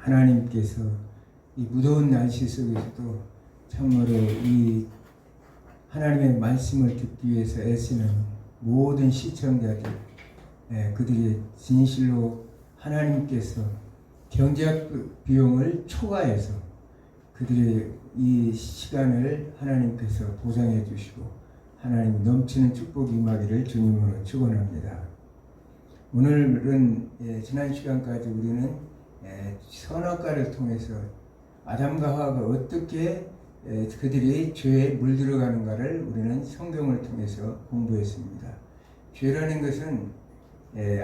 하나님께서 이 무더운 날씨 속에서도 참으로 이 하나님의 말씀을 듣기 위해서 애쓰는 모든 시청자들, 그들이 진실로 하나님께서 경제학 비용을 초과해서 그들의 이 시간을 하나님께서 보상해 주시고 하나님 넘치는 축복이 임하기를 주님으로 축원합니다. 오늘은 지난 시간까지 우리는 선악과를 통해서 아담과 하와가 어떻게 그들이 죄에 물들어가는가를 우리는 성경을 통해서 공부했습니다. 죄라는 것은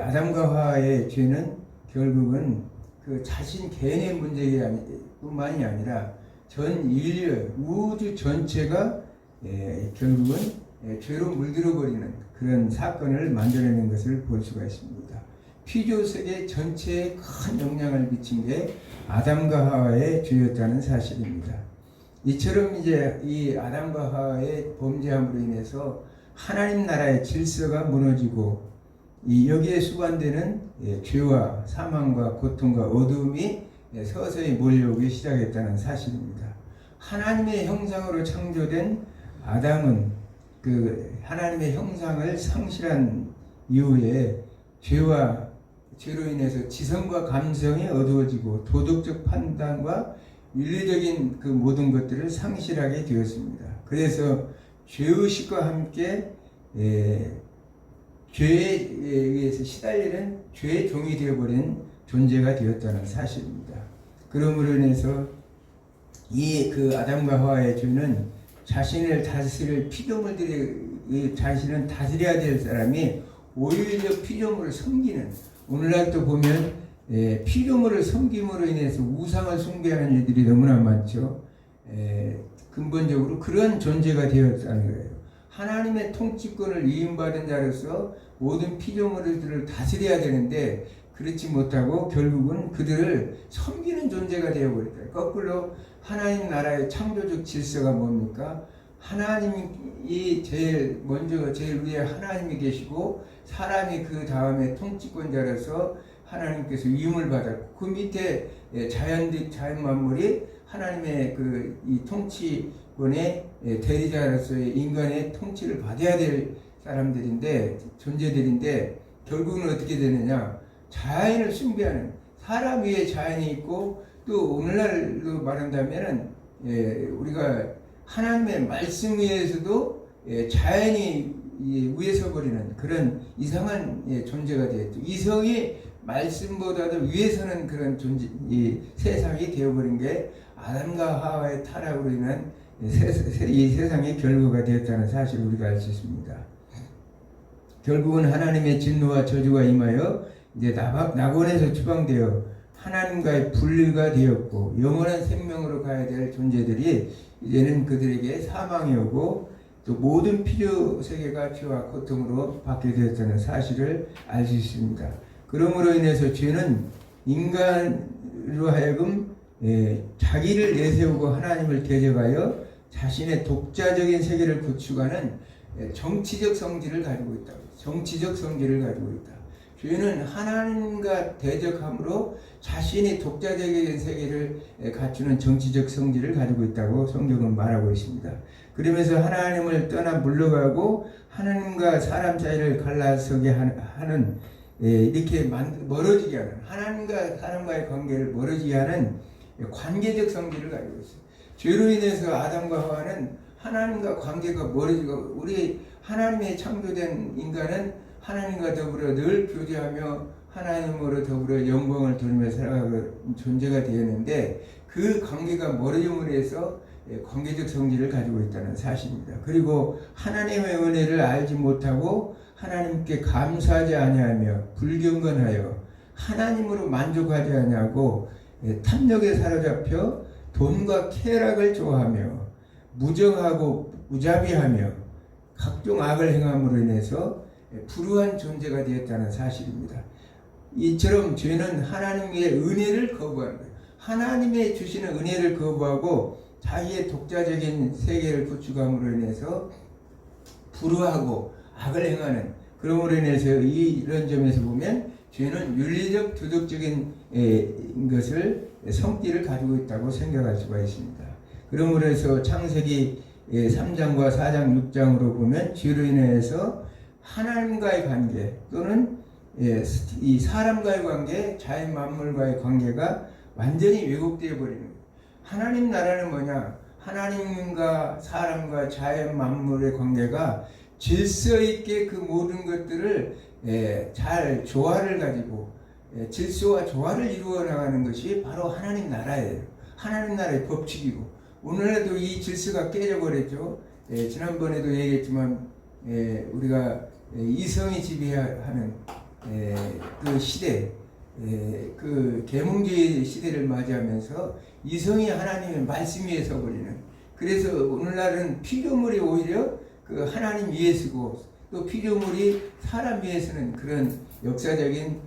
아담과 하와의 죄는 결국은 그 자신 개인의 문제뿐만이 아니라 전 인류, 우주 전체가 결국은 죄로 물들어버리는 그런 사건을 만들어낸 것을 볼 수가 있습니다. 피조세계 전체에 큰 영향을 미친 게 아담과 하와의 죄였다는 사실입니다. 이처럼 이제 이 아담과 하와의 범죄함으로 인해서 하나님 나라의 질서가 무너지고 이 여기에 수반되는 죄와 사망과 고통과 어둠이 서서히 몰려오기 시작했다는 사실입니다. 하나님의 형상으로 창조된 아담은 그 하나님의 형상을 상실한 이후에 죄로 인해서 지성과 감성이 어두워지고 도덕적 판단과 윤리적인 그 모든 것들을 상실하게 되었습니다. 그래서 죄의식과 함께 죄에 의해서 시달리는 죄의 종이 되어버린 존재가 되었다는 사실입니다. 그러므로 인해서 이 그 아담과 하와의 죄는 자신을 다스릴 피조물들이 자신은 다스려야 될 사람이 오히려 피조물을 섬기는, 오늘날 또 보면 피조물을 섬김으로 인해서 우상을 숭배하는 일들이 너무나 많죠. 근본적으로 그런 존재가 되었다는 거예요. 하나님의 통치권을 위임받은 자로서 모든 피조물들을 다스려야 되는데 그렇지 못하고 결국은 그들을 섬기는 존재가 되어버렸다. 거꾸로 하나님 나라의 창조적 질서가 뭡니까? 하나님이 제일 먼저 제일 위에 하나님이 계시고 사람이 그 다음에 통치권자로서 하나님께서 위임을 받았고 그 밑에 자연 만물이 하나님의 그 이 통치권의 대리자로서의 인간의 통치를 받아야 될 사람들인데 존재들인데 결국은 어떻게 되느냐? 자연을 숭배하는, 사람 위에 자연이 있고 또 오늘날로 말한다면은 우리가 하나님의 말씀 위에서도 자연이 위에 서버리는 그런 이상한 존재가 되었죠. 이성이 말씀보다도 위에 서는 그런 존재, 세상이 되어버린 게 아담과 하와의 타락으로 인한 이 세상의 결과가 되었다는 사실을 우리가 알 수 있습니다. 결국은 하나님의 진노와 저주가 임하여 이제 낙원에서 추방되어 하나님과의 분리가 되었고 영원한 생명으로 가야 될 존재들이 이제는 그들에게 사망이 오고 또 모든 피조 세계가 죄와 고통으로 받게 되었다는 사실을 알 수 있습니다. 그러므로 인해서 죄는 인간으로 하여금 자기를 내세우고 하나님을 대적하여 자신의 독자적인 세계를 구축하는 정치적 성질을 가지고 있다. 정치적 성질을 가지고 있다. 죄는 하나님과 대적함으로 자신이 독자적인 세계를 갖추는 정치적 성질을 가지고 있다고 성경은 말하고 있습니다. 그러면서 하나님을 떠나 물러가고 하나님과 사람 사이를 갈라서게 하는 이렇게 멀어지게 하는 하나님과 사람과의 관계를 멀어지게 하는 관계적 성질을 가지고 있어요. 죄로 인해서 아담과 하와는 하나님과 관계가 멀어지고 우리 하나님의 창조된 인간은 하나님과 더불어 늘 교제하며 하나님으로 더불어 영광을 돌리며 살아가는 존재가 되었는데 그 관계가 멀어짐으로 해서 관계적 성질을 가지고 있다는 사실입니다. 그리고 하나님의 은혜를 알지 못하고 하나님께 감사하지 아니하며 불경건하여 하나님으로 만족하지 아니하고 탐욕에 사로잡혀 돈과 쾌락을 좋아하며 무정하고 무자비하며 각종 악을 행함으로 인해서 불우한 존재가 되었다는 사실입니다. 이처럼 죄는 하나님의 은혜를 거부하는 거예요. 하나님의 주시는 은혜를 거부하고 자기의 독자적인 세계를 구축함으로 인해서 불우하고 악을 행하는, 그러므로 인해서 이런 점에서 보면 죄는 윤리적 도덕적인 것을 성질을 가지고 있다고 생각할 수가 있습니다. 그러므로 해서 창세기 3장과 4장 6장으로 보면 죄로 인해서 하나님과의 관계 또는 이 사람과의 관계, 자연 만물과의 관계가 완전히 왜곡되어 버리는 거예요. 하나님 나라는 뭐냐? 하나님과 사람과 자연 만물의 관계가 질서 있게 그 모든 것들을 잘 조화를 가지고 질서와 조화를 이루어 나가는 것이 바로 하나님 나라예요. 하나님 나라의 법칙이고, 오늘날도 이 질서가 깨져버렸죠. 지난번에도 얘기했지만 우리가 이성이 지배하는 그 시대, 그 계몽주의 시대를 맞이하면서 이성이 하나님의 말씀 위에 서버리는, 그래서 오늘날은 피조물이 오히려 그 하나님 위에 서고 또 피조물이 사람 위에 서는 그런 역사적인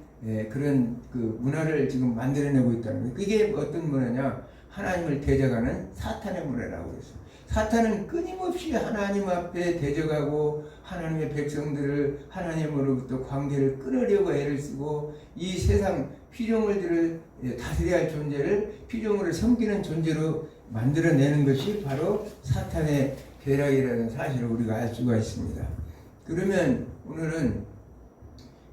그런 그 문화를 지금 만들어내고 있다는 거예요. 그게 어떤 문화냐? 하나님을 대적하는 사탄의 문화라고 했어요. 사탄은 끊임없이 하나님 앞에 대적하고 하나님의 백성들을 하나님으로부터 관계를 끊으려고 애를 쓰고 이 세상 피조물들을 다스려야 할 존재를 피조물을 섬기는 존재로 만들어내는 것이 바로 사탄의 계략이라는 사실을 우리가 알 수가 있습니다. 그러면 오늘은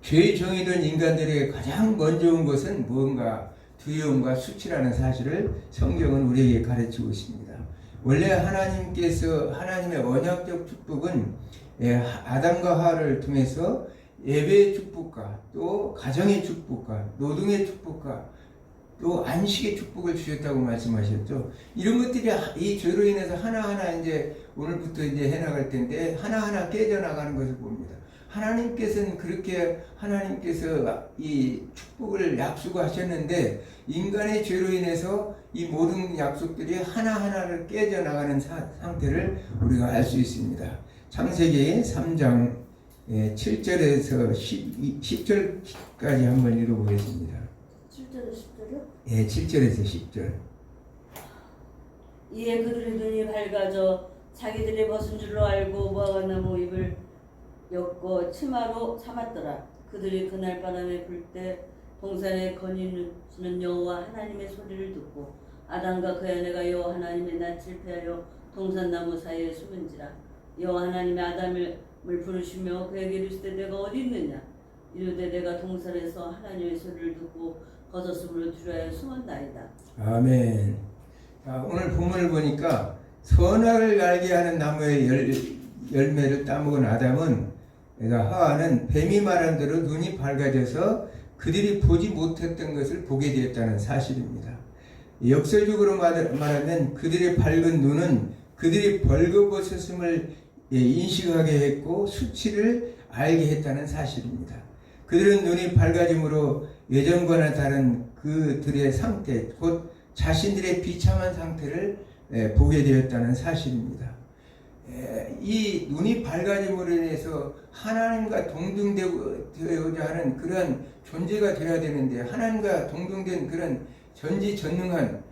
죄의 종이 된 인간들에게 가장 먼저 온 것은 무언가? 두려움과 수치라는 사실을 성경은 우리에게 가르치고 있습니다. 원래 하나님께서 하나님의 언약적 축복은 아담과 하와를 통해서 예배의 축복과 또 가정의 축복과 노동의 축복과 또 안식의 축복을 주셨다고 말씀하셨죠. 이런 것들이 이 죄로 인해서 하나하나 이제 오늘부터 이제 해나갈 텐데 하나하나 깨져나가는 것을 봅니다. 하나님께서는 그렇게 하나님께서 이 축복을 약속하셨는데 인간의 죄로 인해서 이 모든 약속들이 하나하나를 깨져나가는 상태를 우리가 알 수 있습니다. 창세기 3장 7절에서 10절까지 한번 읽어보겠습니다. 7절에서 10절이요? 예, 7절에서 10절. 이에 그들의 눈이 밝아져 자기들이 벗은 줄로 알고 무화과나무 잎을 엮고 치마로 삼았더라. 그들이 그날 바람에 불 때 동산에 거니시는 여호와 하나님의 소리를 듣고 아담과 그의 아내가 여호와 하나님의 낯을 피하여 동산나무 사이에 숨은지라. 여호와 하나님이 아담을 부르시며 그에게 이르시되 내가 어디 있느냐? 이르되 내가 동산에서 하나님의 소리를 듣고 겉옷으로 두려워 숨었나이다. 아멘. 오늘 본문을 보니까 선악을 알게 하는 나무의 열매를 따먹은 아담은, 그러니까 하와는 뱀이 말한 대로 눈이 밝아져서 그들이 보지 못했던 것을 보게 되었다는 사실입니다. 역설적으로 말하면 그들의 밝은 눈은 그들이 벌거벗었음을 인식하게 했고 수치를 알게 했다는 사실입니다. 그들은 눈이 밝아짐으로 예전과는 다른 그들의 상태, 곧 자신들의 비참한 상태를 보게 되었다는 사실입니다. 이 눈이 밝아짐으로 인해서 하나님과 동등되고자 하는 그런 존재가 되어야 되는데, 하나님과 동등된 그런 전지전능한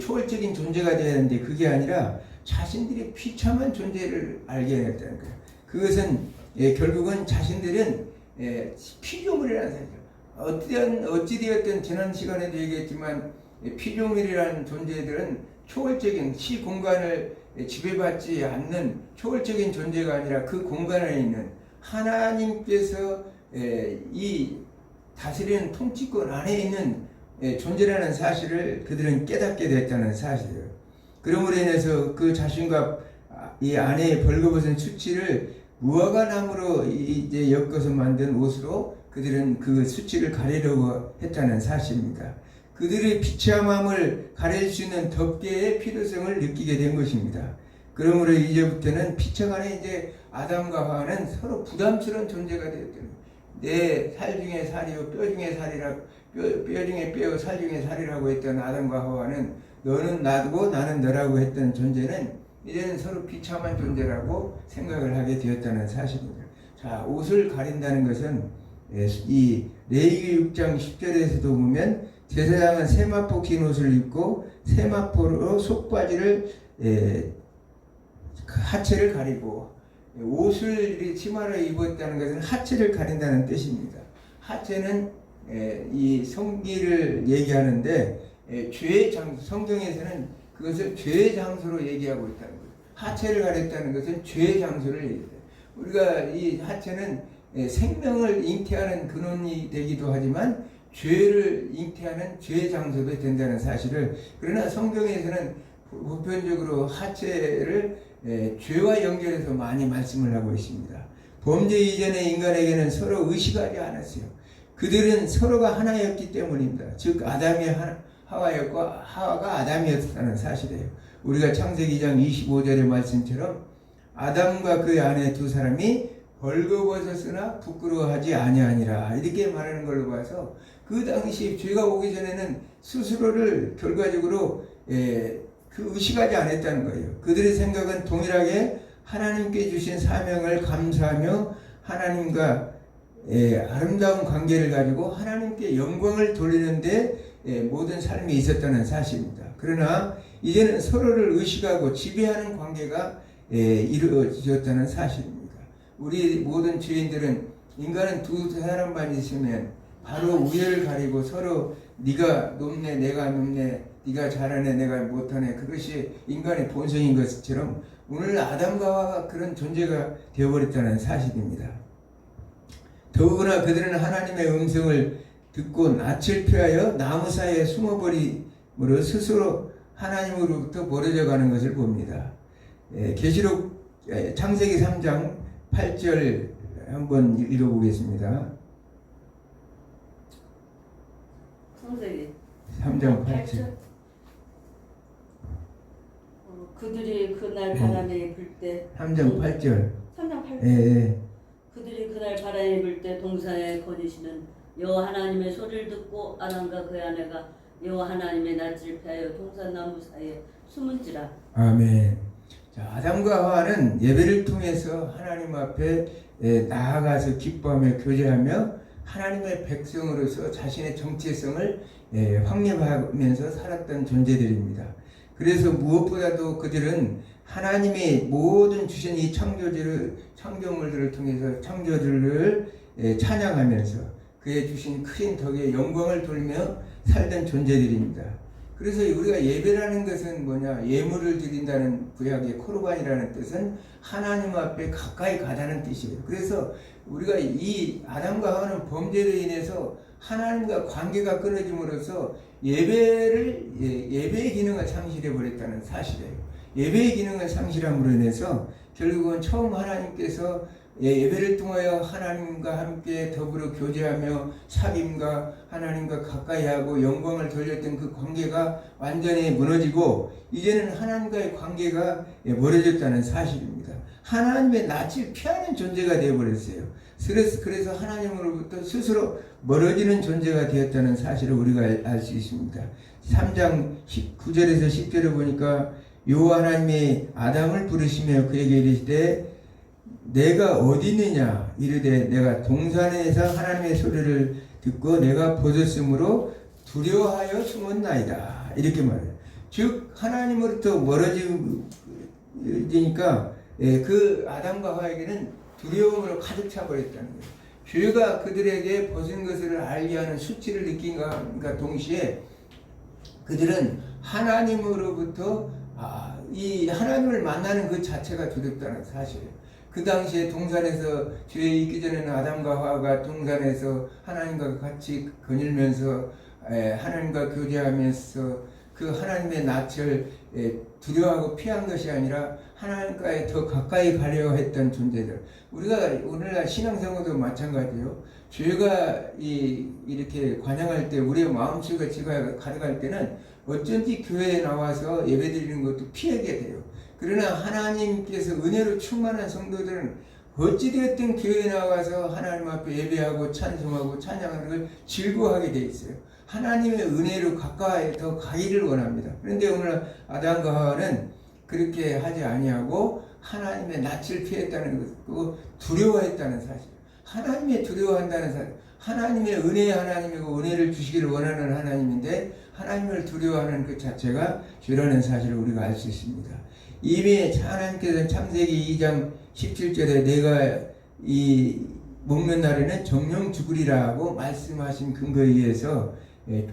초월적인 존재가 되어야 되는데 그게 아니라 자신들의 비참한 존재를 알게 했다는 거예요. 그것은 결국은 자신들은 피조물이라는 사실이죠. 어찌되었든 지난 시간에도 얘기했지만 피조물이라는 존재들은 초월적인 시공간을 지배받지 않는 초월적인 존재가 아니라 그 공간 안에 있는 하나님께서 이 다스리는 통치권 안에 있는 존재라는 사실을 그들은 깨닫게 됐다는 사실이에요. 그러므로 인해서 그 자신과 이 아내의 벌거벗은 수치를 무화과나무로 이제 엮어서 만든 옷으로 그들은 그 수치를 가리려고 했다는 사실입니다. 그들의 비참함을 가릴 수 있는 덮개의 필요성을 느끼게 된 것입니다. 그러므로 이제부터는 피처 간에 이제 아담과 하와는 서로 부담스러운 존재가 되었던, 내 살 중에 살이요 뼈 중에 살이라, 뼈 중에 뼈요 살 중에 살이라고 했던 아담과 하와는 너는 나고 나는 너라고 했던 존재는 이제는 서로 비참한 존재라고 생각을 하게 되었다는 사실입니다. 자, 옷을 가린다는 것은 이 레위기 6장 10절에서도 보면 제사장은 세마포 긴 옷을 입고 세마포로 속바지를 하체를 가리고, 옷을 치마를 입었다는 것은 하체를 가린다는 뜻입니다. 하체는 이 성기를 얘기하는데 죄의 장소, 성경에서는 그것을 죄의 장소로 얘기하고 있다는 거예요. 하체를 가렸다는 것은 죄의 장소를 얘기해요. 우리가 이 하체는 생명을 잉태하는 근원이 되기도 하지만 죄를 잉태하는 죄의 장소도 된다는 사실을, 그러나 성경에서는 보편적으로 하체를 죄와 연결해서 많이 말씀을 하고 있습니다. 범죄 이전의 인간에게는 서로 의식하지 않았어요. 그들은 서로가 하나였기 때문입니다. 즉 아담이 하와였고 하와가 아담이었다는 사실이에요. 우리가 창세기 2장 25절의 말씀처럼 아담과 그의 아내 두 사람이 벌거벗었으나 부끄러워하지 아니하니라 이렇게 말하는 걸로 봐서 그 당시 죄가 오기 전에는 스스로를 결과적으로 그 의식하지 않았다는 거예요. 그들의 생각은 동일하게 하나님께 주신 사명을 감사하며 하나님과 아름다운 관계를 가지고 하나님께 영광을 돌리는데 모든 삶이 있었다는 사실입니다. 그러나 이제는 서로를 의식하고 지배하는 관계가 이루어졌다는 사실입니다. 우리 모든 죄인들은 인간은 두 사람만 있으면 바로 우열을 가리고 서로 네가 높네 내가 높네 네가 잘하네 내가 못하네 그것이 인간의 본성인 것처럼 오늘 아담과 하와가 그런 존재가 되어버렸다는 사실입니다. 더구나 그들은 하나님의 음성을 듣고 낯을 피하여 나무 사이에 숨어버림으로 스스로 하나님으로부터 멀어져 가는 것을 봅니다. 계시록 창세기 3장 8절 한번 읽어보겠습니다. 창세기 3장 8절. 그들이 그날 바람에 불 때 3장 8절. 3장 8절. 예. 그들이 그날 바람에 불 때 동산에 거니시는 여호와 하나님의 소리를 듣고 아담과 그의 아내가 여호와 하나님의 낯을 피하여 동산나무 사이에 숨은지라. 아멘. 자, 아담과 하와는 예배를 통해서 하나님 앞에 나아가서 기뻐하며 교제하며 하나님의 백성으로서 자신의 정체성을 확립하면서 살았던 존재들입니다. 그래서 무엇보다도 그들은 하나님의 모든 주신 이 창조물들을 통해서 창조들을 찬양하면서 그의 주신 큰 덕에 영광을 돌리며 살던 존재들입니다. 그래서 우리가 예배라는 것은 뭐냐? 예물을 드린다는 구약의 코르반이라는 뜻은 하나님 앞에 가까이 가다는 뜻이에요. 그래서 우리가 이 아담과 하와는 범죄로 인해서 하나님과 관계가 끊어짐으로써 예배의 기능을 상실해 버렸다는 사실이에요. 예배의 기능을 상실함으로 인해서 결국은 처음 하나님께서 예배를 통하여 하나님과 함께 더불어 교제하며 사귐과 하나님과 가까이하고 영광을 돌렸던 그 관계가 완전히 무너지고 이제는 하나님과의 관계가 멀어졌다는 사실입니다. 하나님의 낯을 피하는 존재가 되어버렸어요. 그래서 하나님으로부터 스스로 멀어지는 존재가 되었다는 사실을 우리가 알 수 있습니다. 3장 9절에서 10절에 보니까 여호와 하나님이 아담을 부르시며 그에게 이르시되 내가 어디 있느냐 이르되 내가 동산에서 하나님의 소리를 듣고 내가 벗었으므로 두려워하여 숨었나이다 이렇게 말해요. 즉 하나님으로부터 멀어지니까 그 아담과 하와에게는 두려움으로 가득 차버렸다는 거예요. 죄가 그들에게 벗은 것을 알게 하는 수치를 느낀과 동시에 그들은 하나님으로부터 이 하나님을 만나는 그 자체가 두렵다는 사실이에요. 그 당시에 동산에서 죄에 있기 전에는 아담과 하와가 동산에서 하나님과 같이 거닐면서 하나님과 교제하면서 그 하나님의 낯을 두려워하고 피한 것이 아니라 하나님과의 더 가까이 가려 했던 존재들. 우리가 오늘날 신앙생활도 마찬가지예요. 죄가 이렇게 관영할 때 우리의 마음속에 죄가 가득할 때는 어쩐지 교회에 나와서 예배드리는 것도 피하게 돼요. 그러나 하나님께서 은혜로 충만한 성도들은 어찌되었든 교회에 나와서 하나님 앞에 예배하고 찬송하고 찬양하는 걸 즐거워하게 돼 있어요. 하나님의 은혜로 가까이 더 가기를 원합니다. 그런데 오늘 아담과 하와는 그렇게 하지 아니하고 하나님의 낯을 피했다는 것이고 두려워했다는 사실. 하나님의 두려워한다는 사실. 하나님의 은혜의 하나님이고 은혜를 주시기를 원하는 하나님인데 하나님을 두려워하는 그 자체가 죄라는 사실을 우리가 알 수 있습니다. 이미 하나님께서 창세기 2장 17절에 내가 먹는 날에는 정령 죽으리라고 말씀하신 근거에 의해서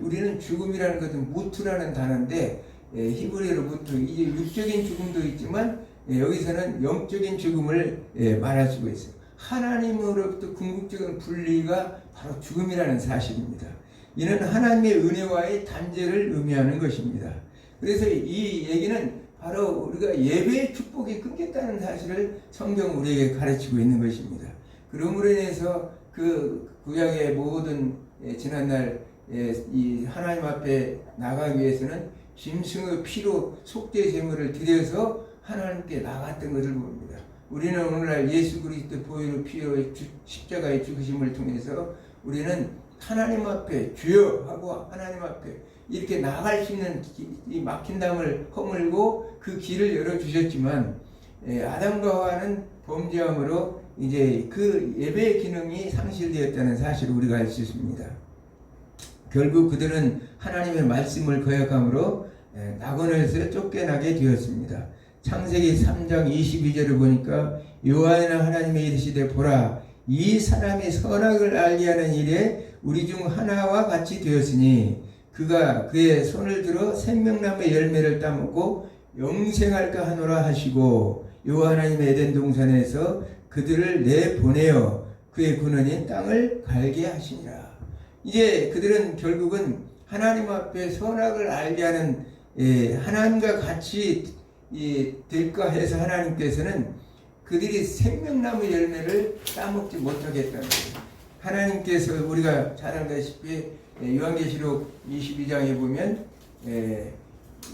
우리는 죽음이라는 것은 무트라는 단어인데 히브리어로 무트, 이게 육적인 죽음도 있지만 여기서는 영적인 죽음을 말할 수가 있어요. 하나님으로부터 궁극적인 분리가 바로 죽음이라는 사실입니다. 이는 하나님의 은혜와의 단절을 의미하는 것입니다. 그래서 이 얘기는 바로 우리가 예배의 축복이 끊겼다는 사실을 성경 우리에게 가르치고 있는 것입니다. 그러므로 인해서 그 구약의 모든 지난날 이 하나님 앞에 나가기 위해서는 짐승의 피로 속죄 제물을 드려서 하나님께 나갔던 것을 봅니다. 우리는 오늘날 예수 그리스도 보혈의 피로 십자가의 죽으심을 통해서 우리는 하나님 앞에 주여 하고 하나님 앞에 이렇게 나갈 수 있는 이 막힌 담을 허물고 그 길을 열어주셨지만 아담과 하와는 범죄함으로 이제 그 예배의 기능이 상실되었다는 사실을 우리가 알 수 있습니다. 결국 그들은 하나님의 말씀을 거역함으로 낙원에서 쫓겨나게 되었습니다. 창세기 3장 22절을 보니까 여호와는 하나님의 이르시되 보라 이 사람이 선악을 알게 하는 일에 우리 중 하나와 같이 되었으니 그가 그의 손을 들어 생명나무의 열매를 따먹고 영생할까 하노라 하시고 여호와 하나님의 에덴 동산에서 그들을 내보내어 그의 근원인 땅을 갈게 하시니라. 이제 그들은 결국은 하나님 앞에 선악을 알게 하는 하나님과 같이 될까 해서 하나님께서는 그들이 생명나무 열매를 따먹지 못하겠다는 거예요. 하나님께서 우리가 잘 알다시피 요한계시록 22장에 보면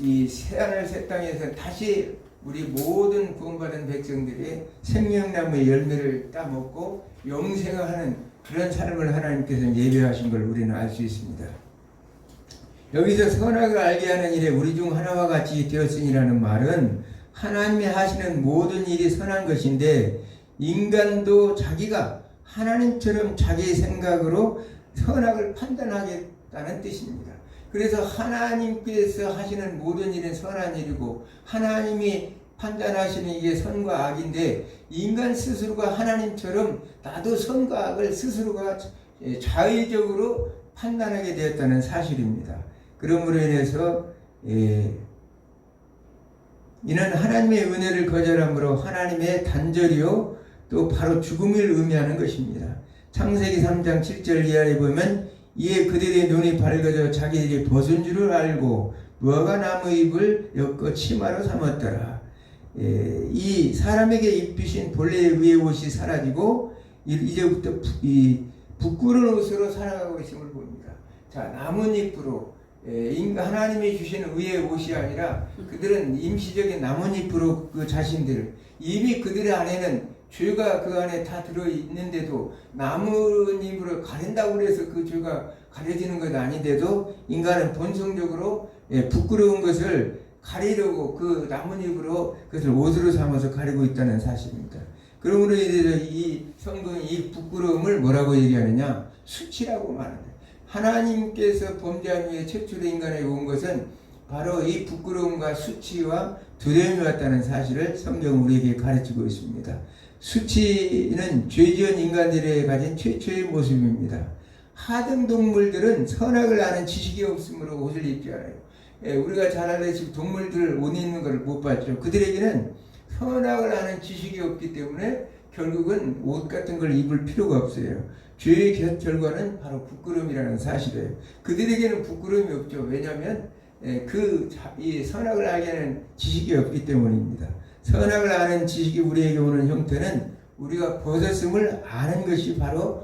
이 새하늘 새 땅에서 다시 우리 모든 구원받은 백성들이 생명나무의 열매를 따먹고 영생을 하는 그런 삶을 하나님께서 예배하신 걸 우리는 알 수 있습니다. 여기서 선악을 알게 하는 일에 우리 중 하나와 같이 되었으니라는 말은 하나님이 하시는 모든 일이 선한 것인데 인간도 자기가 하나님처럼 자기 생각으로 선악을 판단하겠다는 뜻입니다. 그래서 하나님께서 하시는 모든 일은 선한 일이고 하나님이 판단하시는 이게 선과 악인데 인간 스스로가 하나님처럼 나도 선과 악을 스스로가 자의적으로 판단하게 되었다는 사실입니다. 그러므로 인해서 이는 하나님의 은혜를 거절함으로 하나님의 단절이요 또 바로 죽음을 의미하는 것입니다. 창세기 3장 7절 이하에 보면 이에 그들의 눈이 밝아져 자기들이 벗은 줄을 알고 무화과 나무 잎을 엮어 치마로 삼았더라. 이 사람에게 입히신 본래의 의의 옷이 사라지고 이제부터 이 부끄러운 옷으로 살아가고 있음을 봅니다. 자, 나뭇잎으로 하나님이 주시는 의의 옷이 아니라 그들은 임시적인 나뭇잎으로 그 자신들을 이미 그들의 안에는 죄가 그 안에 다 들어있는데도 나뭇잎으로 가린다고 해서 그 죄가 가려지는 것 아닌데도 인간은 본성적으로 부끄러운 것을 가리려고 그 나뭇잎으로 그것을 옷으로 삼아서 가리고 있다는 사실입니다. 그러므로 이 성경이 이 부끄러움을 뭐라고 얘기하느냐? 수치라고 말합니다. 하나님께서 범죄한 후에 최초로 인간에게 온 것은 바로 이 부끄러움과 수치와 두려움이 왔다는 사실을 성경은 우리에게 가르치고 있습니다. 수치는 죄지은 인간들이 가진 최초의 모습입니다. 하등 동물들은 선악을 아는 지식이 없으므로 옷을 입지 않아요. 우리가 잘 알다시피 동물들 옷 입는 걸 못 봤죠. 그들에게는 선악을 아는 지식이 없기 때문에 결국은 옷 같은 걸 입을 필요가 없어요. 죄의 결과는 바로 부끄러움이라는 사실이에요. 그들에게는 부끄러움이 없죠. 왜냐하면 이 선악을 알게 하는 지식이 없기 때문입니다. 선악을 아는 지식이 우리에게 오는 형태는 우리가 벗었음을 아는 것이 바로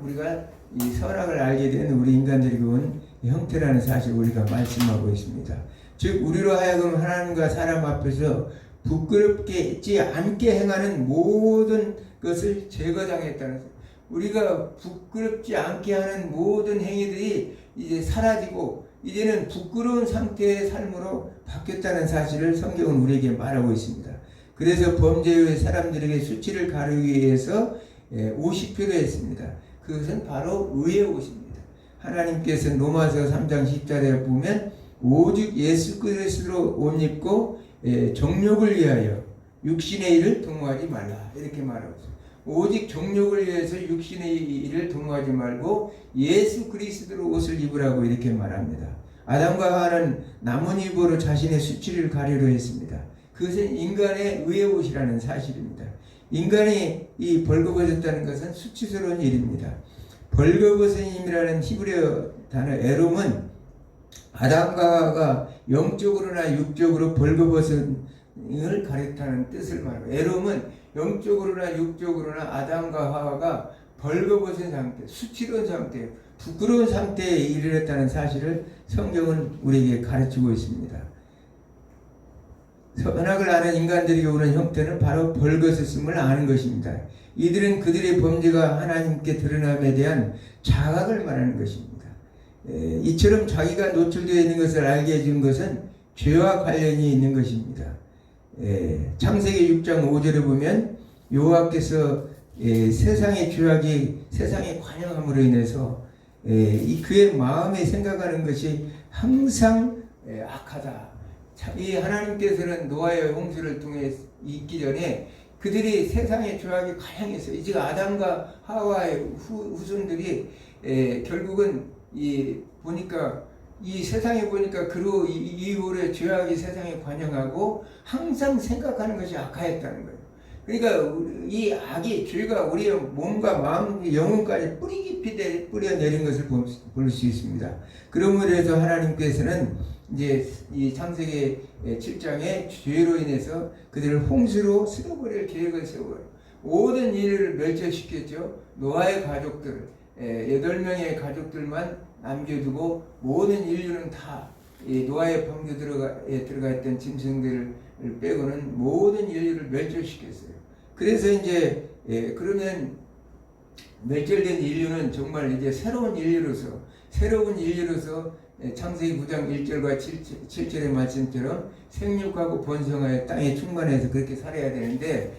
우리가 이 선악을 알게 된 우리 인간들에게 온 형태라는 사실을 우리가 말씀하고 있습니다. 즉 우리로 하여금 하나님과 사람 앞에서 부끄럽지 않게 행하는 모든 것을 제거당했다는 거예요. 우리가 부끄럽지 않게 하는 모든 행위들이 이제 사라지고 이제는 부끄러운 상태의 삶으로 바뀌었다는 사실을 성경은 우리에게 말하고 있습니다. 그래서 범죄의 사람들에게 수치를 가르기 위해서 옷이 필요했습니다. 그것은 바로 의의 옷입니다. 하나님께서 로마서 3장 10절에 보면 오직 예수 그리스도로 옷 입고 정욕을 위하여 육신의 일을 동무하지 말라 이렇게 말하고 있습니다. 오직 정욕을 위해서 육신의 일을 동하지 말고 예수 그리스도로 옷을 입으라고 이렇게 말합니다. 아담과 하와는 나뭇잎으로 자신의 수치를 가리려 했습니다. 그것은 인간의 의의 옷이라는 사실입니다. 인간이 이 벌거벗었다는 것은 수치스러운 일입니다. 벌거벗음이라는 히브리어 단어 에롬은 아담과 하와가 영적으로나 육적으로 벌거벗음을 가리키는 뜻을 말합니다. 에롬은 영적으로나 육적으로나 아담과 하와가 벌거벗은 상태, 수치로운 상태, 부끄러운 상태에 이르렀다는 사실을 성경은 우리에게 가르치고 있습니다. 선악을 아는 인간들에게 오는 형태는 바로 벌거벗음을 아는 것입니다. 이들은 그들의 범죄가 하나님께 드러남에 대한 자각을 말하는 것입니다. 이처럼 자기가 노출되어 있는 것을 알게 해준 것은 죄와 관련이 있는 것입니다. 창세기 6장 5절에 보면 여호와께서 세상의 죄악이 세상에 관영함으로 인해서 그의 마음에 생각하는 것이 항상 악하다. 이 하나님께서는 노아의 홍수를 통해 있기 전에 그들이 세상의 죄악이 관영해서 이제 아담과 하와의 후손들이 결국은 보니까 이 세상에 보니까 그로 이후에 죄악이 세상에 관영하고 항상 생각하는 것이 악하였다는 거예요. 그러니까 이 악이 죄가 우리의 몸과 마음, 영혼까지 뿌리 깊이 뿌려내린 것을 볼 수 있습니다. 그러므로 해서 하나님께서는 이제 이 창세기 7장에 죄로 인해서 그들을 홍수로 쓸어버릴 계획을 세워요. 모든 인류를 멸절시켰죠. 노아의 가족들, 8명의 가족들만 남겨두고 모든 인류는 다 노아의 방주에 들어가 있던 짐승들을 빼고는 모든 인류를 멸절시켰어요. 그래서 이제 그러면 멸절된 인류는 정말 이제 새로운 인류로서 창세기 9장 1절과 7절의 말씀처럼 생육하고 번성하여 땅에 충만해서 그렇게 살아야 되는데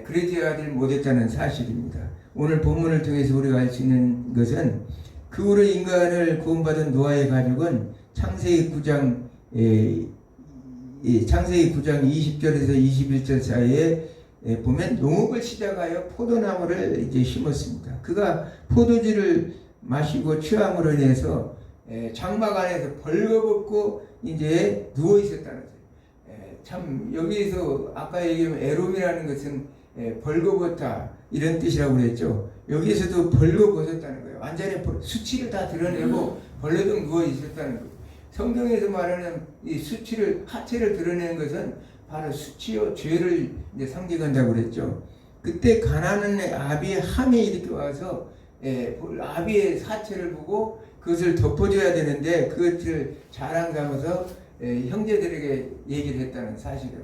그러지 못했다는 사실입니다. 오늘 본문을 통해서 우리가 알 수 있는 것은 그 후로 인간을 구원받은 노아의 가족은 창세기 9장 20절에서 21절 사이에 보면 농업을 시작하여 포도나무를 이제 심었습니다. 그가 포도주를 마시고 취함으로 인해서 장막 안에서 벌거벗고 이제 누워 있었다는 거죠. 참 여기서 아까 얘기한 에롬이라는 것은 벌거벗다 이런 뜻이라고 그랬죠. 여기서도 벌거벗었다는 거예요. 완전히 수치를 다 드러내고 벌레등 누워 있었다는 거예요. 성경에서 말하는 이 수치를 하체를 드러내는 것은 바로 수치요 죄를 이제 상징한다고 그랬죠. 그때 가나안의 아비의 함이 이렇게 와서 아비의 사체를 보고 그것을 덮어줘야 되는데 그것을 자랑 삼아서 형제들에게 얘기를 했다는 사실이에요.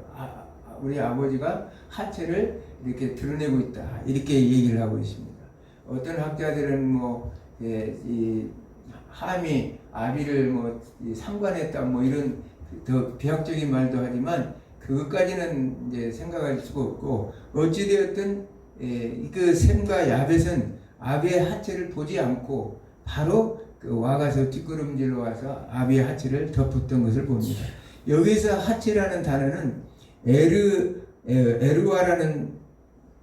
우리 아버지가 하체를 이렇게 드러내고 있다 이렇게 얘기를 하고 있습니다. 어떤 학자들은 이 함이 아비를 상관했다 이런 더 비약적인 말도 하지만 그것까지는 이제 생각할 수가 없고 어찌되었든 그 셈과 야벳은 아비의 하체를 보지 않고 바로 그 와가서 뒷걸음질로 와서 아비의 하체를 덮었던 것을 봅니다. 여기서 하체라는 단어는 에르와라는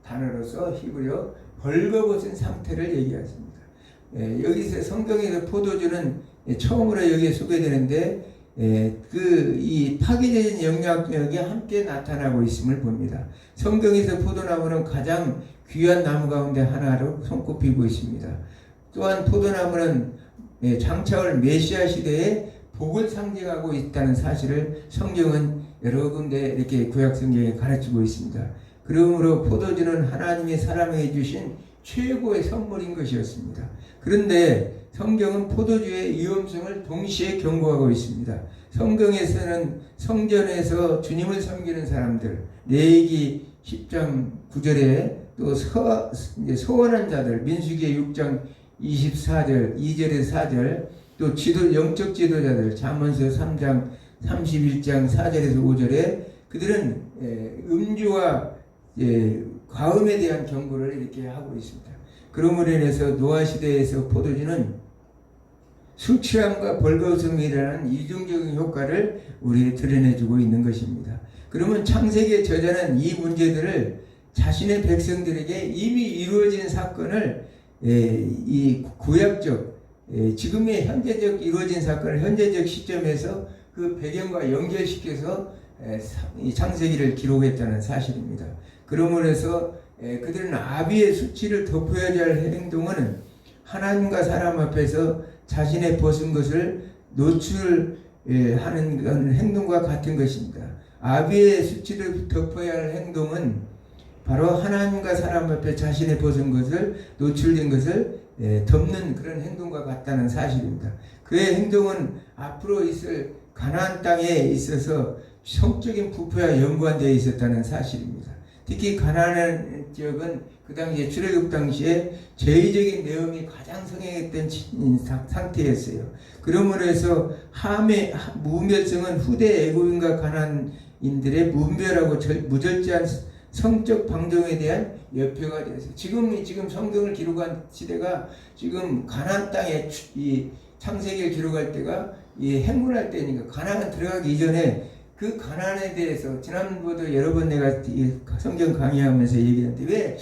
단어로서 히브리어 벌거벗은 상태를 얘기했습니다. 여기서 성경에서 포도주는 처음으로 여기에 소개되는데 이 파괴적인 영향력이 함께 나타나고 있음을 봅니다. 성경에서 포도나무는 가장 귀한 나무 가운데 하나로 손꼽히고 있습니다. 또한 포도나무는 장차올 메시아 시대에 복을 상징하고 있다는 사실을 성경은 여러 군데 이렇게 구약 성경에 가르치고 있습니다. 그러므로 포도주는 하나님이 사람에게 주신 최고의 선물인 것이었습니다. 그런데 성경은 포도주의 위험성을 동시에 경고하고 있습니다. 성경에서는 성전에서 주님을 섬기는 사람들, 레위기 10장 9절에 또 서원한 자들, 민수기 6장 24절, 2절에서 4절, 또 영적 지도자들, 잠언서 3장 31장 4절에서 5절에 그들은 음주와 과음에 대한 경고를 이렇게 하고 있습니다. 그러므로 인해서 노아 시대에서 포도주는 술 취함과 벌거벗음이라는 이중적인 효과를 우리에 드러내주고 있는 것입니다. 그러면 창세기의 저자는 이 문제들을 자신의 백성들에게 이미 이루어진 사건을 이 구약적 지금의 현재적 이루어진 사건을 현재적 시점에서 그 배경과 연결시켜서 이 창세기를 기록했다는 사실입니다. 그러므로 해서 그들은 아비의 수치를 덮어야 할 행동은 하나님과 사람 앞에서 자신의 벗은 것을 노출하는 행동과 같은 것입니다. 아비의 수치를 덮어야 할 행동은 바로 하나님과 사람 앞에 자신의 벗은 것을 노출된 것을 덮는 그런 행동과 같다는 사실입니다. 그의 행동은 앞으로 있을 가나안 땅에 있어서 성적인 부패와 연관되어 있었다는 사실입니다. 특히 가나안 지역은 그 당시에 출애굽 당시에 죄의적인 내용이 가장 성행했던 상태였어요. 그러므로 해서 함의 무멸성은 후대 애굽인과 가나안인들의 무별하고 무절제한 성적 방종에 대한 여표가 되었어요. 지금 성경을 기록한 시대가 지금 가나안 땅에 이 창세기를 기록할 때가 이 행군할 때니까 가나안 들어가기 이전에 그 가나안에 대해서 지난번에도 여러 번 내가 성경 강의하면서 얘기했는데 왜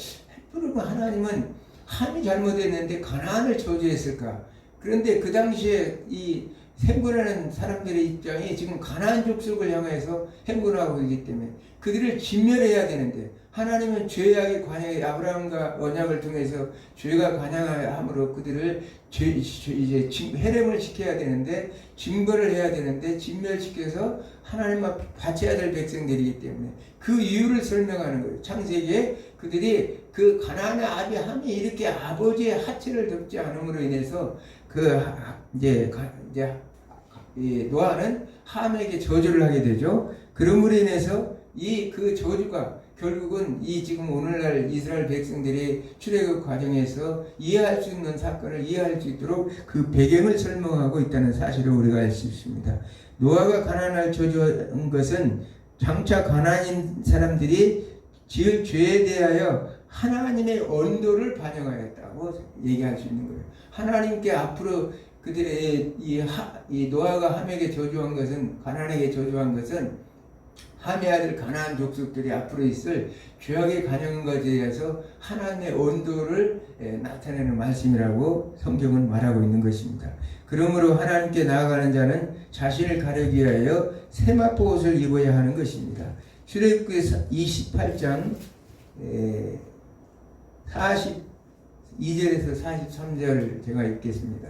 하나님은 함이 잘못했는데 가나안을 저주했을까? 그런데 그 당시에 이 행군하는 사람들의 입장이 지금 가나안 족속을 향해서 행군하고 있기 때문에 그들을 진멸해야 되는데 하나님은 죄악의 관여에 아브라함과 언약을 통해서 죄가 관여함으로 그들을 이제 해렘을 시켜야 되는데 징벌을 해야 되는데 진멸시켜서 하나님 앞에 바쳐야 될 백성들이기 때문에 그 이유를 설명하는 거예요. 창세기에 그들이 그 가나안의 아비 함이 이렇게 아버지의 하체를 덮지 않음으로 인해서 이 노아는 함에게 저주를 하게 되죠. 그러므로 인해서 그 저주가 결국은 이 지금 오늘날 이스라엘 백성들이 출애굽 과정에서 이해할 수 있는 사건을 이해할 수 있도록 그 배경을 설명하고 있다는 사실을 우리가 알 수 있습니다. 노아가 가나안을 저주한 것은 장차 가나안인 사람들이 지을 죄에 대하여 하나님의 언도를 반영하였다고 얘기할 수 있는 거예요. 하나님께 앞으로 그들의 이 노아가 함에게 저주한 것은 가나안에게 저주한 것은 함의 아들 가나안 족속들이 앞으로 있을 죄악의 관영과에 대해서 하나님의 언도를 나타내는 말씀이라고 성경은 말하고 있는 것입니다. 그러므로 하나님께 나아가는 자는 자신을 가리기 위하여 세마포 옷을 입어야 하는 것입니다. 출애굽기 28장 42절에서 43절 제가 읽겠습니다.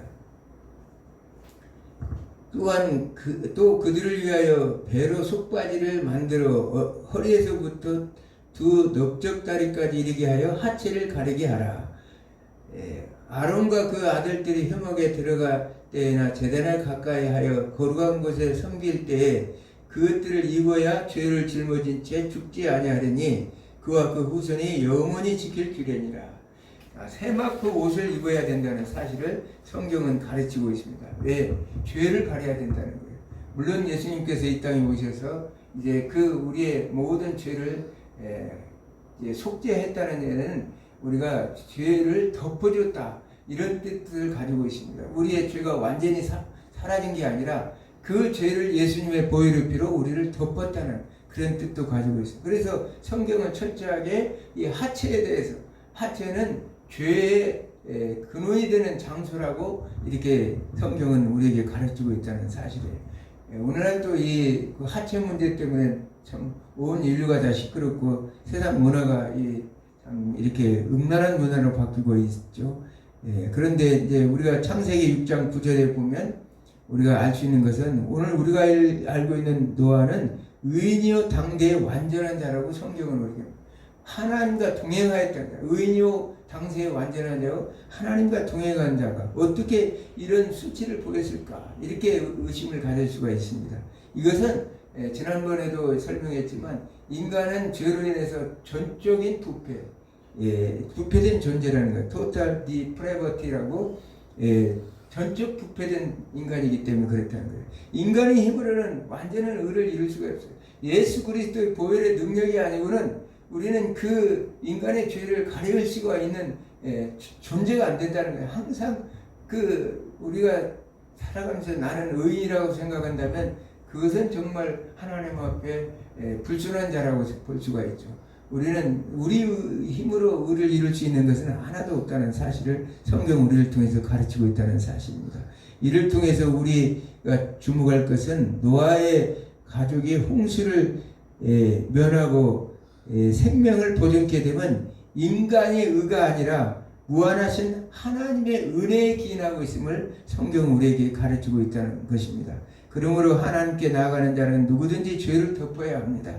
또한 또 그들을 위하여 배로 속바지를 만들어 허리에서부터 두 넓적다리까지 이르게 하여 하체를 가리게 하라. 아론과 그 아들들이 회막에 들어갈 때나 제단을 가까이 하여 거룩한 곳에 섬길 때에 그것들을 입어야 죄를 짊어진 채 죽지 아니하리니 그와 그 후손이 영원히 지킬 주려니라. 세마포 옷을 입어야 된다는 사실을 성경은 가르치고 있습니다. 왜? 죄를 가려야 된다는 거예요. 물론 예수님께서 이 땅에 오셔서 이제 우리의 모든 죄를 이제 속죄했다는 얘는 우리가 죄를 덮어줬다 이런 뜻을 가지고 있습니다. 우리의 죄가 완전히 사라진 게 아니라 그 죄를 예수님의 보혈의 피로 우리를 덮었다는 그런 뜻도 가지고 있습니다. 그래서 성경은 철저하게 이 하체에 대해서 하체는 죄의 근원이 되는 장소라고 이렇게 성경은 우리에게 가르치고 있다는 사실이에요. 오늘날 또 이 하체 문제 때문에 참 온 인류가 다 시끄럽고 세상 문화가 참 이렇게 음란한 문화로 바뀌고 있죠. 그런데 이제 우리가 창세기 6장 9절에 보면 우리가 알 수 있는 것은 오늘 우리가 알고 있는 노아는 의인이요 당대의 완전한 자라고 성경은 우리가 하나님과 동행하였던 자, 의인이요 당세의 완전한 자요 하나님과 동행한 자가 어떻게 이런 수치를 보였을까 이렇게 의심을 가질 수가 있습니다. 이것은 지난번에도 설명했지만 인간은 죄로 인해서 전적인 부패된 존재라는 거예요. 토탈 디프레버티라고 전적 부패된 인간이기 때문에 그렇다는 거예요. 인간의 힘으로는 완전한 의를 이룰 수가 없어요. 예수 그리스도의 보혈의 능력이 아니고는 우리는 그 인간의 죄를 가릴 수가 있는 존재가 안 된다는 거예요. 항상 우리가 살아가면서 나는 의인이라고 생각한다면 그것은 정말 하나님 앞에 불순한 자라고 볼 수가 있죠. 우리는 우리 힘으로 의를 이룰 수 있는 것은 하나도 없다는 사실을 성경 우리를 통해서 가르치고 있다는 사실입니다. 이를 통해서 우리가 주목할 것은 노아의 가족이 홍수를 면하고 생명을 보존케 되면 인간의 의가 아니라 무한하신 하나님의 은혜에 기인하고 있음을 성경은 우리에게 가르치고 있다는 것입니다. 그러므로 하나님께 나아가는 자는 누구든지 죄를 덮어야 합니다.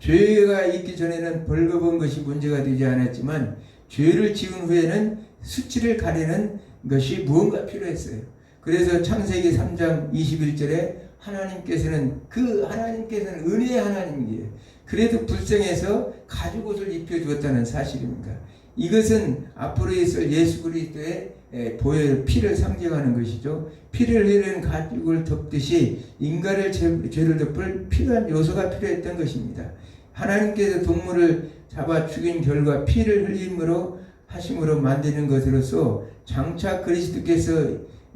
죄가 있기 전에는 벌거벗은 것이 문제가 되지 않았지만 죄를 지은 후에는 수치를 가리는 것이 무언가 필요했어요. 그래서 창세기 3장 21절에 하나님께서는 은혜의 하나님이에요. 그래도 불쌍해서 가죽 옷을 입혀주었다는 사실입니다. 이것은 앞으로 있을 예수 그리스도의 보혈 피를 상징하는 것이죠. 피를 흘리는 가죽을 덮듯이 인간의 죄를 덮을 필요한 요소가 필요했던 것입니다. 하나님께서 동물을 잡아 죽인 결과 피를 흘림으로 하심으로 만드는 것으로서 장차 그리스도께서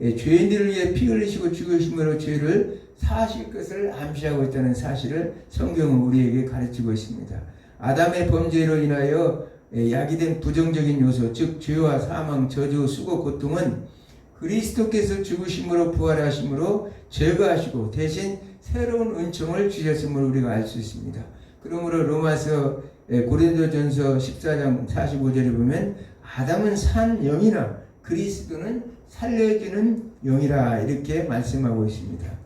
죄인들을 위해 피 흘리시고 죽으심으로 죄를 사하실 것을 암시하고 있다는 사실을 성경은 우리에게 가르치고 있습니다. 아담의 범죄로 인하여 야기된 부정적인 요소, 즉 죄와 사망, 저주, 수고, 고통은 그리스도께서 죽으심으로 부활하심으로 제거하시고 대신 새로운 은총을 주셨음을 우리가 알 수 있습니다. 그러므로 로마서 고린도전서 14장 45절에 보면 아담은 산 영이나 그리스도는 살려주는 영이라 이렇게 말씀하고 있습니다.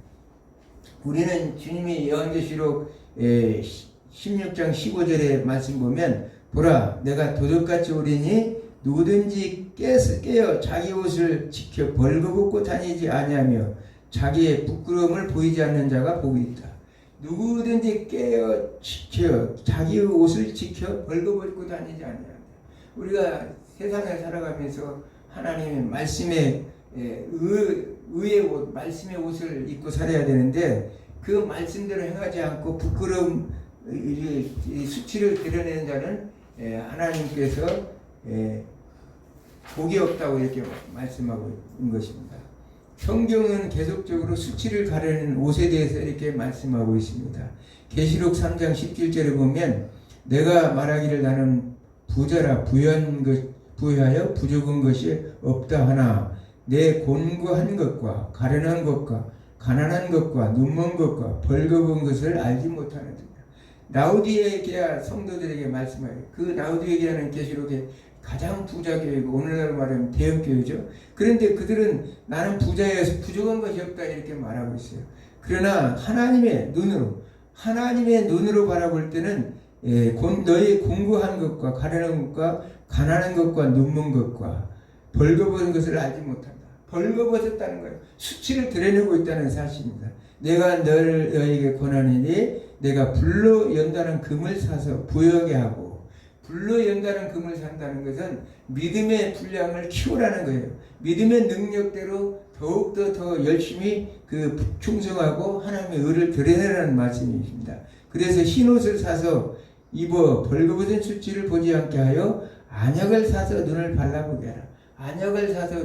우리는 주님이 요한계시록 16장 15절의 말씀 보면 보라 내가 도둑같이 오리니 누구든지 깨어 자기 옷을 지켜 벌거벗고 다니지 아니하며 자기의 부끄러움을 보이지 않는 자가 복이 있다. 누구든지 깨어 지켜 자기 옷을 지켜 벌거벗고 다니지 아니한다. 우리가 세상을 살아가면서 하나님의 말씀의 의의 옷, 말씀의 옷을 입고 살아야 되는데 그 말씀대로 행하지 않고 부끄러움, 수치를 드러내는 자는 하나님께서 복이 없다고 이렇게 말씀하고 있는 것입니다. 성경은 계속적으로 수치를 가리는 옷에 대해서 이렇게 말씀하고 있습니다. 계시록 3장 17절에 보면 내가 말하기를 나는 부자라 부유하여 부족한 것이 없다 하나 내 곤고한 것과 가련한 것과 가난한 것과 눈먼 것과 벌거벗은 것을 알지 못하느니라. 라우디게아 성도들에게 말씀하여 그 라우디게아는 계시록의 가장 부자 교회고 오늘날 말하면 대형 교회죠. 그런데 그들은 나는 부자여서 부족한 것이 없다 이렇게 말하고 있어요. 그러나 하나님의 눈으로 바라볼 때는 너희 공고한 것과 가련한 것과 가난한 것과 눈먼 것과 벌거벗은 것을 알지 못한다. 벌거벗었다는 거예요. 수치를 드러내고 있다는 사실입니다. 내가 너에게 권하노니 내가 불로 연다는 금을 사서 부여하게 하고 불로 연다는 금을 산다는 것은 믿음의 분량을 키우라는 거예요. 믿음의 능력대로 더욱더 더 열심히 충성하고 하나님의 의를 드러내라는 말씀이십니다. 그래서 흰옷을 사서 입어 벌거벗은 수치를 보지 않게 하여 안약을 사서 눈을 발라보게 하라. 안약을 사서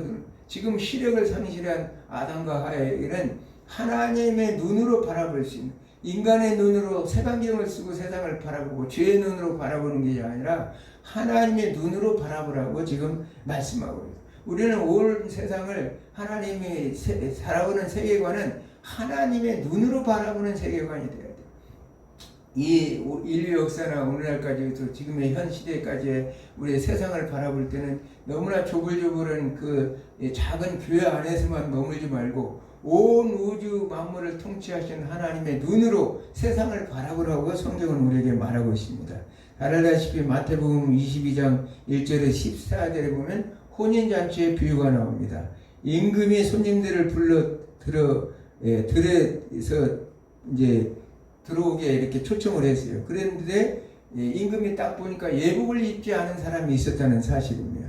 지금 시력을 상실한 아담과 하와에게는 하나님의 눈으로 바라볼 수 있는 인간의 눈으로 색안경을 쓰고 세상을 바라보고 죄의 눈으로 바라보는 게 아니라 하나님의 눈으로 바라보라고 지금 말씀하고 있어요. 우리는 온 세상을 하나님이 살아오는 세계관은 하나님의 눈으로 바라보는 세계관이 돼야 돼요. 이 인류 역사나 오늘날까지 지금의 현 시대까지 우리의 세상을 바라볼 때는 너무나 조불조불한 그 작은 교회 안에서만 머물지 말고 온 우주 만물을 통치하신 하나님의 눈으로 세상을 바라보라고 성경은 우리에게 말하고 있습니다. 잘 알다시피 마태복음 22장 1절에 14절에 보면 혼인잔치의 비유가 나옵니다. 임금이 손님들을 불러 들에서 이제 들어오게 이렇게 초청을 했어요. 그런데 임금이 딱 보니까 예복을 입지 않은 사람이 있었다는 사실입니다.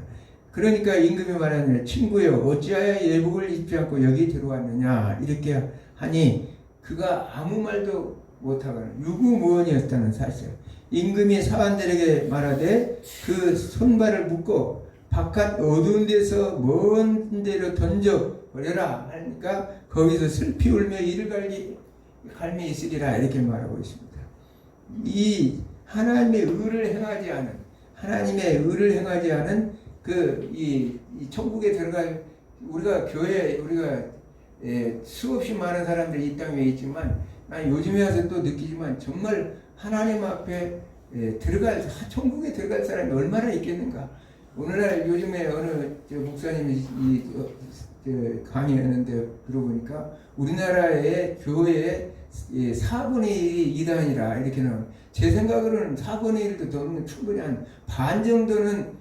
그러니까 임금이 말하는 친구여 어찌하여 예복을 입지 않고 여기 들어왔느냐 이렇게 하니 그가 아무 말도 못하거나 유구무원이었다는 사실. 임금이 사관들에게 말하되 그 손발을 묶고 바깥 어두운 데서 먼 데로 던져 버려라 하니까 거기서 슬피 울며 이를 갈미 있으리라 이렇게 말하고 있습니다. 이 하나님의 의를 행하지 않은, 하나님의 의를 행하지 않은 이 천국에 들어갈, 우리가 교회, 우리가 수없이 많은 사람들이 이 땅에 있지만, 난 요즘에 와서 또 느끼지만 정말 하나님 앞에 천국에 들어갈 사람이 얼마나 있겠는가. 오늘날 요즘에 어느 목사님이 강의했는데 들어보니까 우리나라의 교회의 4분의 1이 이단이라 이렇게 나와요. 제 생각으로는 4분의 1도 넘는 충분히 한 반 정도는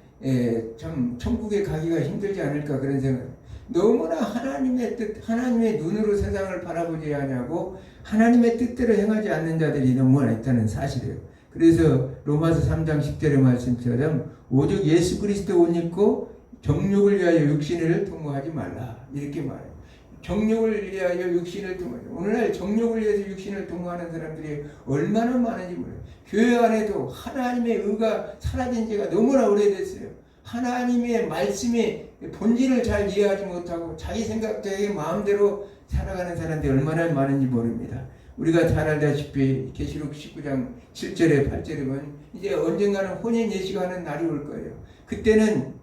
참 천국에 가기가 힘들지 않을까 그런 생각. 너무나 하나님의 뜻, 하나님의 눈으로 세상을 바라보지 않냐고 하나님의 뜻대로 행하지 않는 자들이 너무나 있다는 사실이에요. 그래서 로마서 3장 10절의 말씀처럼 오직 예수 그리스도 옷 입고 정욕을 위하여 육신을 도모하지 말라 이렇게 말해요. 정욕을 위하여 육신을 도모하죠. 오늘날 정욕을 위해서 육신을 도모하는 사람들이 얼마나 많은지 몰라요. 교회 안에도 하나님의 의가 사라진 지가 너무나 오래됐어요. 하나님의 말씀의 본질을 잘 이해하지 못하고 자기 생각, 자기 마음대로 살아가는 사람들이 얼마나 많은지 모릅니다. 우리가 잘 알다시피 계시록 19장 7절에 8절에 보면 이제 언젠가는 혼인 예식하는 날이 올 거예요. 그때는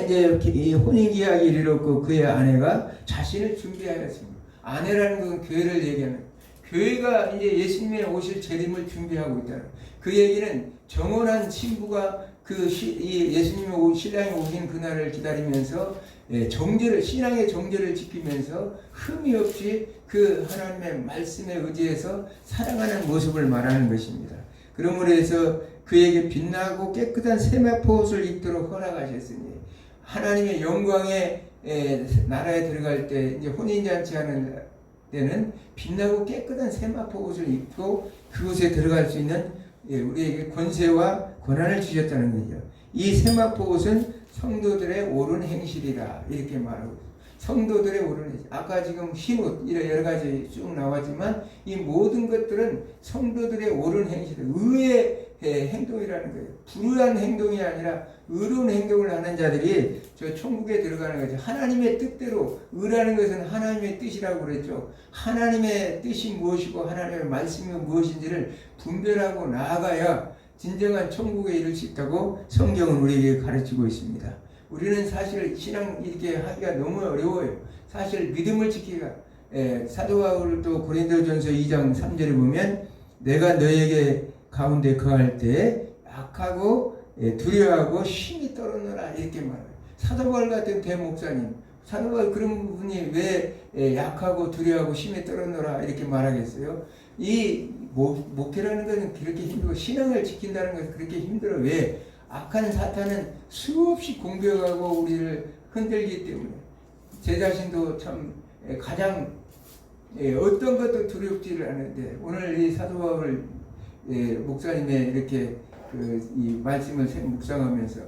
이제 혼인 계약이 이르렀고 그의 아내가 자신을 준비하였습니다. 아내라는 건 교회를 얘기하는, 교회가 이제 예수님의 오실 재림을 준비하고 있다는, 그 얘기는 정혼한 신부가 예수님의 신랑이 오신 그날을 기다리면서 정죄를, 신앙의 정죄를 지키면서 흠이 없이 그 하나님의 말씀에 의지해서 살아가는 모습을 말하는 것입니다. 그러므로 해서 그에게 빛나고 깨끗한 세마포 옷을 입도록 허락하셨으니 하나님의 영광의 나라에 들어갈 때 이제 혼인잔치하는 때는 빛나고 깨끗한 세마포 옷을 입고 그곳에 들어갈 수 있는 우리에게 권세와 권한을 주셨다는 거죠. 이 세마포 옷은 성도들의 옳은 행실이라 이렇게 말하고 있습니다. 성도들의 옳은 행실. 아까 지금 흰옷 이런 여러 가지 쭉 나왔지만 이 모든 것들은 성도들의 옳은 행실, 의의 행동이라는 거예요. 불의한 행동이 아니라 의로운 행동을 하는 자들이 저 천국에 들어가는 거죠. 하나님의 뜻대로, 의라는 것은 하나님의 뜻이라고 그랬죠. 하나님의 뜻이 무엇이고 하나님의 말씀이 무엇인지를 분별하고 나아가야 진정한 천국에 이를 수 있다고 성경은 우리에게 가르치고 있습니다. 우리는 사실 신앙 이렇게 하기가 너무 어려워요. 사실 믿음을 지키기가, 사도 바울도 고린도전서 2장 3절에 보면 내가 너에게 가운데 거할 때 약하고 두려워하고 힘이 떨어져라 이렇게 말해요. 사도 바울 같은 대목사님, 사도 바울 그런 분이 왜 약하고 두려워하고 힘이 떨어져라 이렇게 말하겠어요? 이 목회라는 것은 그렇게 힘들고 신앙을 지킨다는 것은 그렇게 힘들어. 왜? 악한 사탄은 수없이 공격하고 우리를 흔들기 때문에 제 자신도 참 가장 어떤 것도 두렵지를 않은데 오늘 이 사도 바울 목사님의 이렇게 이 말씀을 묵상하면서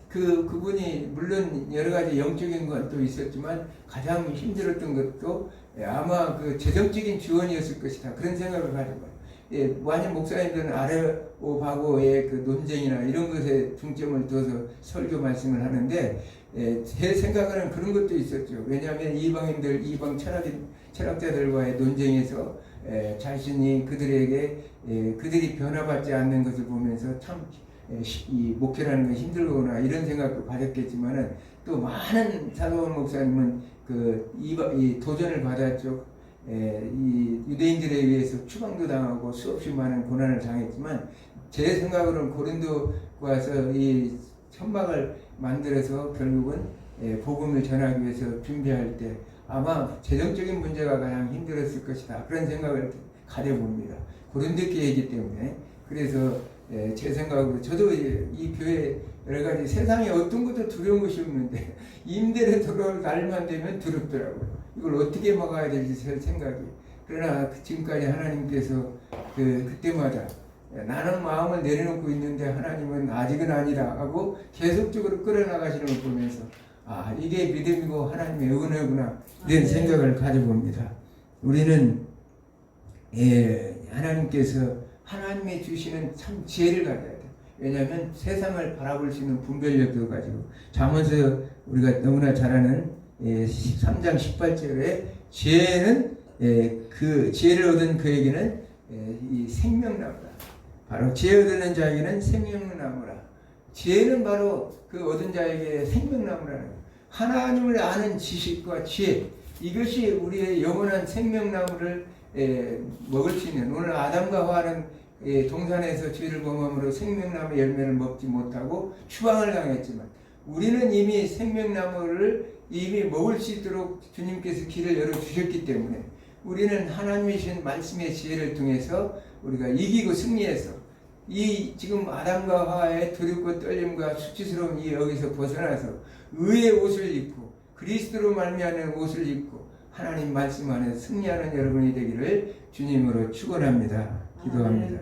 그분이 물론 여러 가지 영적인 것도 있었지만 가장 힘들었던 것도 아마 그 재정적인 지원이었을 것이다 그런 생각을 가지고 많은 목사님들은 아레오바고의 그 논쟁이나 이런 것에 중점을 두어서 설교 말씀을 하는데 제 생각에는 그런 것도 있었죠. 왜냐하면 이방 철학자들과의 논쟁에서 자신이 그들이 변화받지 않는 것을 보면서 참 이 목회라는 게 힘들거나 이런 생각도 가졌겠지만은 또 많은 사도 목사님은 이 도전을 받았죠. 이 유대인들에 의해서 추방도 당하고 수없이 많은 고난을 당했지만 제 생각으로는 고린도 와서 이 천막을 만들어서 결국은 복음을 전하기 위해서 준비할 때 아마 재정적인 문제가 가장 힘들었을 것이다 그런 생각을 가져봅니다. 고린도 교회이기 때문에. 그래서 제 생각으로 저도 이 교회 여러 가지 세상에 어떤 것도 두려운 것이 없는데 임대를 들어올 날만 되면 두렵더라고요. 이걸 어떻게 막아야 될지 제 생각이. 그러나 지금까지 하나님께서 그때마다 나는 마음을 내려놓고 있는데 하나님은 아직은 아니라 하고 계속적으로 끌어나가시는 걸 보면서 이게 믿음이고 하나님의 은혜구나 이런 생각을 가져봅니다. 우리는 하나님께서 하나님이 주시는 참 지혜를 가져야 돼요. 왜냐하면 세상을 바라볼 수 있는 분별력도 가지고 잠언서 우리가 너무나 잘 아는 13장 18절에 지혜는 그 지혜를 얻은 그에게는 이 생명나무다. 바로 지혜 얻는 자에게는 생명나무라. 지혜는 바로 그 얻은 자에게 생명나무라는 거예요. 하나님을 아는 지식과 지혜, 이것이 우리의 영원한 생명나무를 먹을 수 있는, 오늘 아담과 하와는 동산에서 죄를 범함으로 생명나무 열매를 먹지 못하고 추방을 당했지만 우리는 이미 생명나무를 이미 먹을 수 있도록 주님께서 길을 열어주셨기 때문에 우리는 하나님이 주신 말씀의 지혜를 통해서 우리가 이기고 승리해서 이 지금 아담과 하와의 두렵고 떨림과 수치스러운 이 여기서 벗어나서 의의 옷을 입고 그리스도로 말미암는 옷을 입고 하나님 말씀 안에 승리하는 여러분이 되기를 주님으로 축원합니다. 기도합니다.